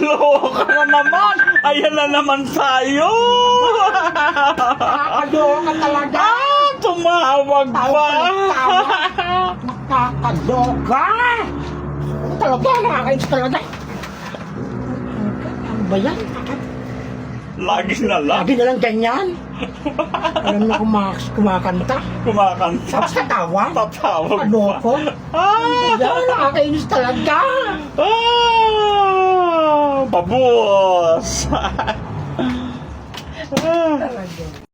Loka na naman! Ayan na naman tayo! Nakakaloka talaga. Tumawag pa! Nakakaloka. Talaga, nakakainis talaga. Ano ba yan? Lagi na lang. Lagi na lang ganyan. Alam na kumakanta. Kumakanta. Tapos tatawa. Tatawag pa. Kaloko. Yan, nakakainis talaga. Pabos! Talaga.